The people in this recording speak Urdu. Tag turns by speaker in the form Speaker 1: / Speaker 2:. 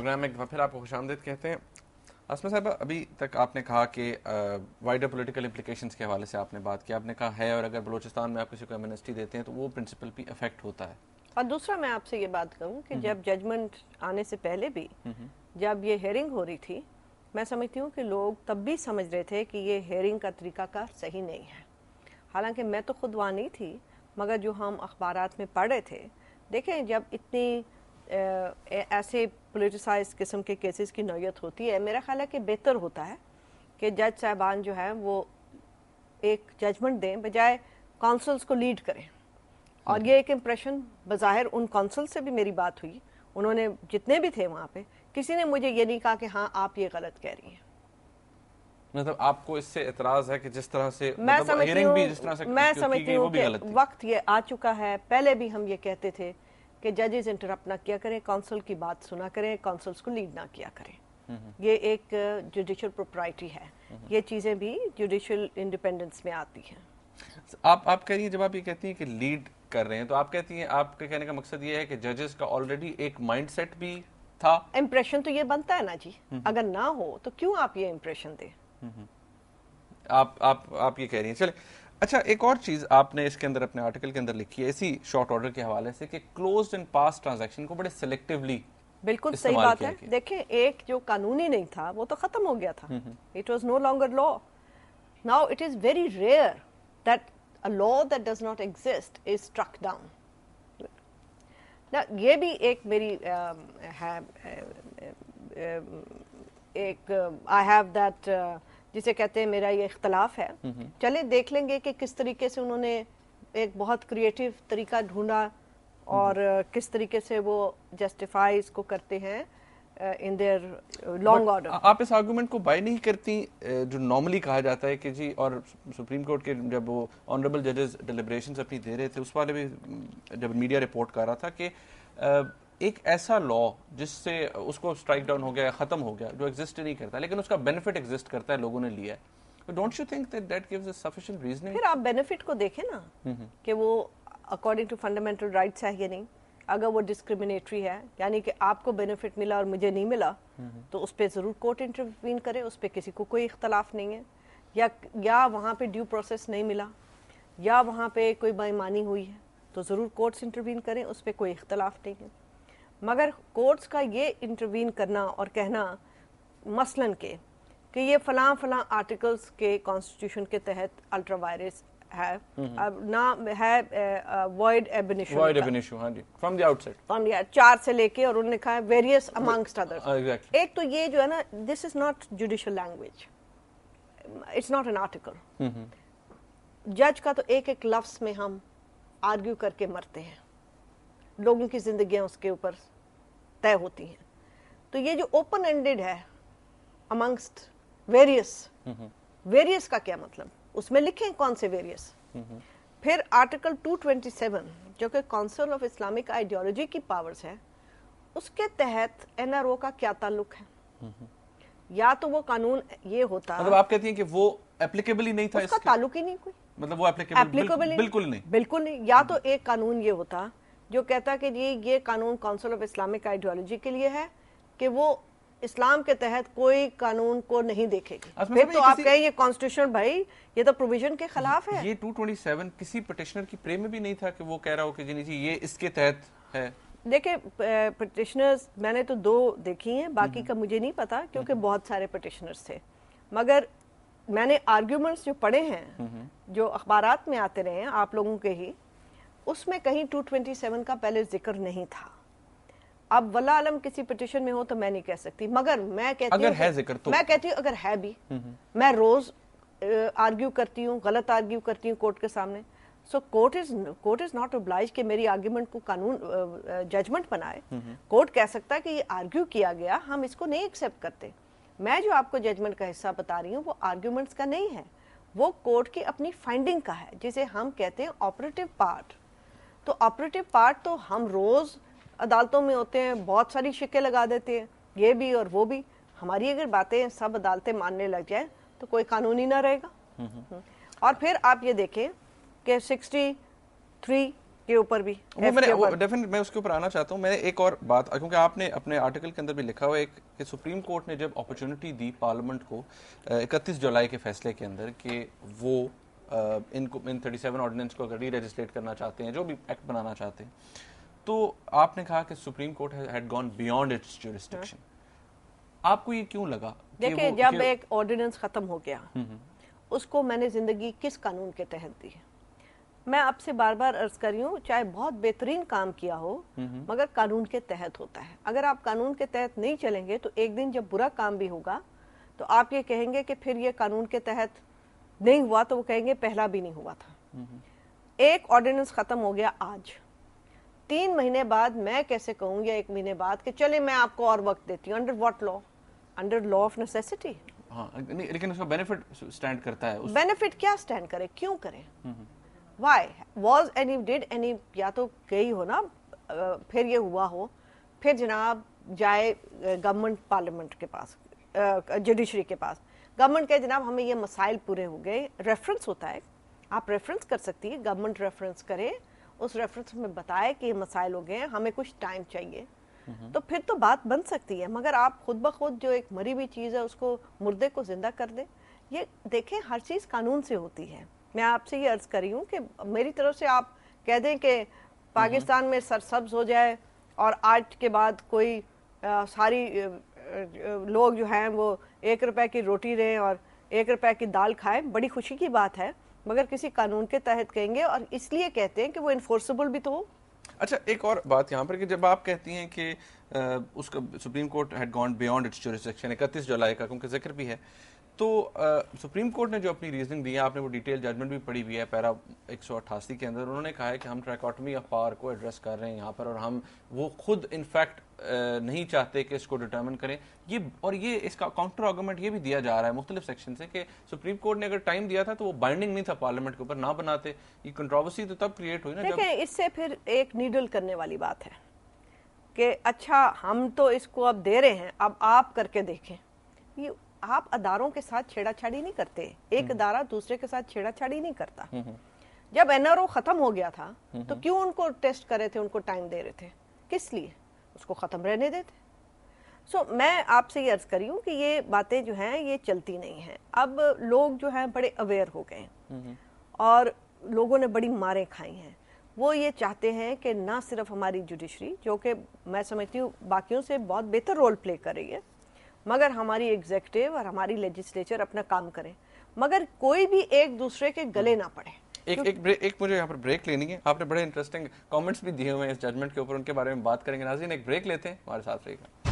Speaker 1: پروگرام میں ایک دفعہ پھر آپ کو خوش آمدید کہتے ہیں. اسما صاحبہ, ابھی تک آپ نے کہا کہ وائڈر پولیٹیکل امپلیکیشنز کے حوالے سے آپ نے بات کی, آپ نے کہا ہے اور اگر بلوچستان میں آپ کسی کو ایمنسٹی دیتے ہیں تو وہ پرنسپل بھی افیکٹ ہوتا ہے.
Speaker 2: اور دوسرا میں آپ سے یہ بات کہوں کہ جب ججمنٹ آنے سے پہلے بھی جب یہ ہیئرنگ ہو رہی تھی, میں سمجھتی ہوں کہ لوگ تب بھی سمجھ رہے تھے کہ یہ ہیئرنگ کا طریقہ کار صحیح نہیں ہے. حالانکہ میں تو خود وہاں نہیں تھی, مگر جو ہم اخبارات میں پڑھ رہے تھے, دیکھیں جب اتنی ایسے پولیٹیسائز قسم کے کیسز کی نوعیت ہوتی ہے, میرا خیال ہے کہ بہتر ہوتا ہے کہ جج صاحبان جو ہیں وہ ایک ججمنٹ دیں بجائے کونسلز کو لیڈ کریں. اور یہ ایک امپریشن بظاہر ان کونسل سے بھی میری بات ہوئی, انہوں نے جتنے بھی تھے وہاں پہ, کسی نے مجھے یہ نہیں کہا کہ ہاں آپ یہ غلط کہہ رہی ہیں.
Speaker 1: مطلب آپ کو اس سے اعتراض ہے کہ جس طرح سے
Speaker 2: میں سمجھتی ہوں کہ وقت یہ آ چکا ہے, پہلے بھی ہم یہ کہتے تھے کہ ججز انٹرپٹ نہ کیا کریں, کونسل کی بات سنا کریں, کونسلز کو لیڈ نہ کیا کریں. یہ ایک جوڈیشل پروپرائٹی ہے, یہ چیزیں بھی جوڈیشل انڈیپینڈنس میں آتی ہیں.
Speaker 1: آپ کہہ رہی ہیں, جب آپ یہ کہتی ہیں کہ لیڈ کر رہے ہیں تو آپ کہتی ہیں, آپ کے کہنے کا مقصد یہ ہے کہ ججز کا آلریڈی ایک مائنڈ سیٹ بھی تھا.
Speaker 2: امپریشن تو یہ بنتا ہے نا جی, اگر نہ ہو تو کیوں آپ یہ امپریشن دیں.
Speaker 1: آپ یہ کہہ رہی ہیں. چلے اچھا, ایک اور چیز آپ نے اس کے اندر اپنے آرٹیکل کے اندر لکھی ہے اسی شارٹ آرڈر کے حوالے سے کہ کلوزڈ اینڈ پاس ٹرانزیکشن کو بڑے سلیکٹیولی.
Speaker 2: بالکل صحیح بات ہے. دیکھیں ایک جو قانونی نہیں تھا وہ تو ختم ہو گیا تھا, it was no longer law. Now it is very rare that a law that does not exist is struck down. یہ بھی ایک میری ہے ایک I have that جسے کہتے ہیں میرا یہ اختلاف ہے. چلے دیکھ لیں گے کہ کس طریقے سے انہوں نے ایک بہت کریٹیو طریقہ ڈھونڈا اور کس طریقے سے وہ جسٹیفائی اس کو کرتے ہیں in their long order.
Speaker 1: آپ اس آرگومنٹ کو بائی نہیں کرتی جو نارملی کہا جاتا ہے کہ جی, اور سپریم کورٹ کے جب وہ آنریبل ججز ڈیلیبریشنز اپنی دے رہے تھے اس والے بھی جب میڈیا رپورٹ کر رہا تھا کہ ایک ایسا لا جس سے اس کو اسٹرائک ڈاؤن ہو گیا, ختم ہو گیا, جو ایگزسٹ نہیں کرتا لیکن اس کا بینیفٹ ایگزسٹ کرتا ہے, لوگوں نے لیا ہے. Don't you think that gives a sufficient reasoning?
Speaker 2: پھر آپ بینیفٹ کو دیکھیں نا کہ وہ اکارڈنگ ٹو فنڈامنٹل رائٹس ہے یا نہیں. اگر وہ ڈسکریمنیٹری ہے, یعنی کہ آپ کو بینیفٹ ملا اور مجھے نہیں ملا, تو اس پہ ضرور کورٹ انٹروین کرے, اس پہ کسی کو کوئی اختلاف نہیں ہے. یا وہاں پہ ڈیو پروسیس نہیں ملا, یا وہاں پہ کوئی بے ایمانی ہوئی ہے, تو ضرور کورٹس انٹروین کریں, اس پہ کوئی اختلاف نہیں ہے. مگر کورٹس کا یہ انٹروین کرنا اور کہنا مثلاً کہ یہ فلاں فلاں آرٹیکلز کے کانسٹیٹیوشن کے تحت الٹرا وائرس ہے, نہ ہے void ab initio,
Speaker 1: ہاں جی, فرام دی آؤٹ سائڈ,
Speaker 2: 4 سے لے کے, اور انہوں نے کہا ویریس امانگسٹ ادرس. ایک تو یہ جو ہے نا, this is not judicial language, it's not an article. جج کا تو ایک ایک لفظ میں ہم آرگیو کر کے مرتے ہیں, لوگوں کی زندگیاں اس کے اوپر طے ہوتی ہیں. تو یہ جو اوپن اینڈیڈ ہے امانگسٹ ویریس کا کیا مطلب, اس میں لکھیں کون سے ویریس. پھر آرٹیکل 227 جو کہ کونسل آف اسلامک آئیڈیالوجی کی پاورز ہے, اس کے تحت این آر او کا کیا تعلق ہے. یا تو وہ قانون یہ ہوتا,
Speaker 1: مطلب آپ کہتی ہیں کہ وہ اپلیکیبل ہی نہیں تھا,
Speaker 2: اس کا تعلق ہی نہیں کوئی,
Speaker 1: مطلب وہ اپلیکیبل بالکل نہیں.
Speaker 2: یا تو ایک قانون یہ ہوتا جو کہتا کہ یہ قانون کونسل آف اسلامک آئیڈیالوجی کے لیے ہے کہ وہ اسلام کے تحت کوئی قانون کو نہیں دیکھے گی. پھر تو آپ کہیں یہ کانسٹیٹیوشن, بھائی یہ تو پروویژن کے خلاف ہے.
Speaker 1: یہ 227 کسی پٹیشنر کی پرے میں بھی نہیں تھا کہ وہ کہہ رہا ہو کہ جی یہ اس کے تحت ہے.
Speaker 2: دیکھیں پٹیشنرز میں نے تو 2 دیکھی ہیں, باقی کا مجھے نہیں پتا کیونکہ بہت سارے پٹیشنرز تھے. مگر میں نے آرگیومنٹس جو پڑھے ہیں, جو اخبارات میں آتے رہے ہیں آپ لوگوں کے ہی, اس میں کہیں 227 کا پہلے ذکر نہیں تھا. اب واللہ علم کسی پٹیشن میں ہو تو میں نہیں کہہ سکتی, مگر میں کہتی ہوں اگر ہے بھی, میں روز آرگیو کرتی ہوں, غلط آرگیو کرتی ہوں کورٹ کے سامنے. So court is not obliged کہ میری آرگیومنٹ کو قانون ججمنٹ بنائے. کورٹ کہہ سکتا ہے کہ یہ آرگیو کیا گیا, ہم اس کو نہیں ایکسیپٹ کرتے. میں جو آپ کو ججمنٹ کا حصہ بتا رہی ہوں وہ آرگیومنٹس کا نہیں ہے, وہ کورٹ کی اپنی فائنڈنگ کا ہے, جسے ہم کہتے ہیں آپریٹو پارٹ. تو آپریٹو پارٹ تو ہم روز عدالتوں میں ہوتے ہیں, بہت ساری شکیں لگا دیتے ہیں, یہ بھی اور وہ بھی. ہماری اگر باتیں سب عدالتیں ماننے لگ جائیں تو کوئی قانون ہی نہ رہے گا. اور پھر آپ یہ دیکھیں کہ 63 کے اوپر بھی
Speaker 1: ڈیفینیٹ میں اس کے اوپر آنا چاہتا ہوں. میں نے ایک اور بات, کیونکہ آپ نے اپنے آرٹیکل کے اندر بھی لکھا ہوا ہے کہ سپریم کورٹ نے جب اپرچونٹی دی پارلیمنٹ کو 31 جولائی کے فیصلے کے اندر کہ وہ ان 37 آرڈیننس کو اگر ری رجسٹریٹ کرنا چاہتے ہیں, جو بھی ایکٹ بنانا چاہتے ہیں, تو آپ نے کہا کہ Supreme Court had gone beyond its jurisdiction. آپ کو یہ کیوں لگا؟
Speaker 2: دیکھیں, جب ایک آرڈیننس ختم ہو گیا, اس کو میں نے زندگی کس قانون کے تحت دی؟ میں آپ سے بار بار عرض کر رہی ہوں, چاہے بہت بہترین کام کیا ہو مگر قانون کے تحت ہوتا ہے. اگر آپ قانون کے تحت نہیں چلیں گے تو ایک دن جب برا کام بھی ہوگا تو آپ یہ کہیں گے کہ پھر یہ قانون کے تحت نہیں ہوا, تو وہ کہیں گے پہلا بھی نہیں ہوا تھا. ایک آرڈیننس ختم ہو گیا آج, 3 مہینے بعد میں کیسے کہوں یا 1 مہینے بعد کہ چلے میں آپ کو اور وقت دیتی ہوں؟ Under what law? Under law of necessity.
Speaker 1: ہاں, لیکن اس کا بینیفٹ سٹینڈ کرتا ہے.
Speaker 2: بینیفٹ کیا سٹینڈ کرے, کیوں کرے؟ Why was any did any, یا تو گئی ہو نا, پھر یہ ہوا ہو, پھر جناب جائے گورنمنٹ پارلیمنٹ کے پاس, جوڈیشری کے پاس, گورنمنٹ کہ جناب ہمیں یہ مسائل پورے ہو گئے. ریفرنس ہوتا ہے, آپ ریفرنس کر سکتی ہے, گورنمنٹ ریفرنس کرے, اس ریفرنس میں بتائے کہ یہ مسائل ہو گئے ہیں, ہمیں کچھ ٹائم چاہیے, تو پھر تو بات بن سکتی ہے. مگر آپ خود بخود جو ایک مری ہوئی چیز ہے اس کو, مردے کو زندہ کر دیں. یہ دیکھیں, ہر چیز قانون سے ہوتی ہے. میں آپ سے یہ عرض کر رہی ہوں کہ میری طرف سے آپ کہہ دیں کہ پاکستان میں سرسبز ہو جائے اور آج کے بعد کوئی ساری لوگ جو ہیں وہ 1 روپے کی روٹی رہیں اور 1 روپے کی دال کھائیں, بڑی خوشی کی بات ہے, مگر کسی قانون کے تحت کہیں گے, اور اس لیے کہتے ہیں کہ وہ انفورسیبل بھی تو ہو.
Speaker 1: اچھا, ایک اور بات یہاں پر کہ جب آپ کہتی ہیں کہ اس کا Supreme Court had gone beyond its jurisdiction 31 جولائی کا, کیونکہ ذکر بھی ہے, تو سپریم کورٹ نے جو اپنی ریزننگ دی ہے, آپ نے وہ ڈیٹیل ججمنٹ بھی پڑھی ہوئی ہے, پیرا 188 کے اندر انہوں نے کہا ہے کہ ہم ٹرائکوٹمی آف پاور کو ایڈریس کر رہے ہیں یہاں پر, اور ہم وہ خود انفیکٹ نہیں چاہتے کہ اس کو ڈٹرمن کریں. یہ اور یہ اس کا کاؤنٹر آرگومنٹ یہ بھی دیا جا رہا ہے مختلف سیکشن سے کہ سپریم کورٹ نے اگر ٹائم دیا تھا تو وہ بائنڈنگ نہیں تھا پارلیمنٹ کے اوپر, نہ بناتے. یہ کنٹروورسی تو تب کریٹ ہوئی نا جب,
Speaker 2: دیکھیں اس سے پھر ایک نیڈل کرنے والی بات ہے کہ اچھا ہم تو اس کو اب دے رہے ہیں, اب آپ کر کے دیکھیں. یہ آپ اداروں کے ساتھ چھیڑا چھاڑی نہیں کرتے, ایک ادارہ دوسرے کے ساتھ چھیڑا چھاڑی نہیں کرتا. جب NRO ختم ہو گیا تھا تو کیوں ان کو ٹیسٹ کرے تھے, ان کو ٹائم دے رہے تھے, کس لیے؟ اس کو ختم رہنے دیتے. میں آپ سے یہ عرض کری ہوں کہ یہ باتیں جو ہیں یہ چلتی نہیں ہیں. اب لوگ جو ہیں بڑے اویئر ہو گئے ہیں اور لوگوں نے بڑی ماریں کھائی ہیں. وہ یہ چاہتے ہیں کہ نہ صرف ہماری جوڈیشری, جو کہ میں سمجھتی ہوں باقیوں سے بہت بہتر رول پلے کر رہی ہے, مگر ہماری ایگزیکٹو اور ہماری لیجسلیچر اپنا کام کریں, مگر کوئی بھی ایک دوسرے کے گلے نہ پڑے.
Speaker 1: ایک مجھے یہاں پر بریک لینی ہے. آپ نے بڑے انٹرسٹنگ کامنٹس بھی دیے ہوئے ہیں اس ججمنٹ کے اوپر, ان کے بارے میں بات کریں گے. ناظرین ایک بریک لیتے ہیں, ہمارے ساتھ رہیے گا.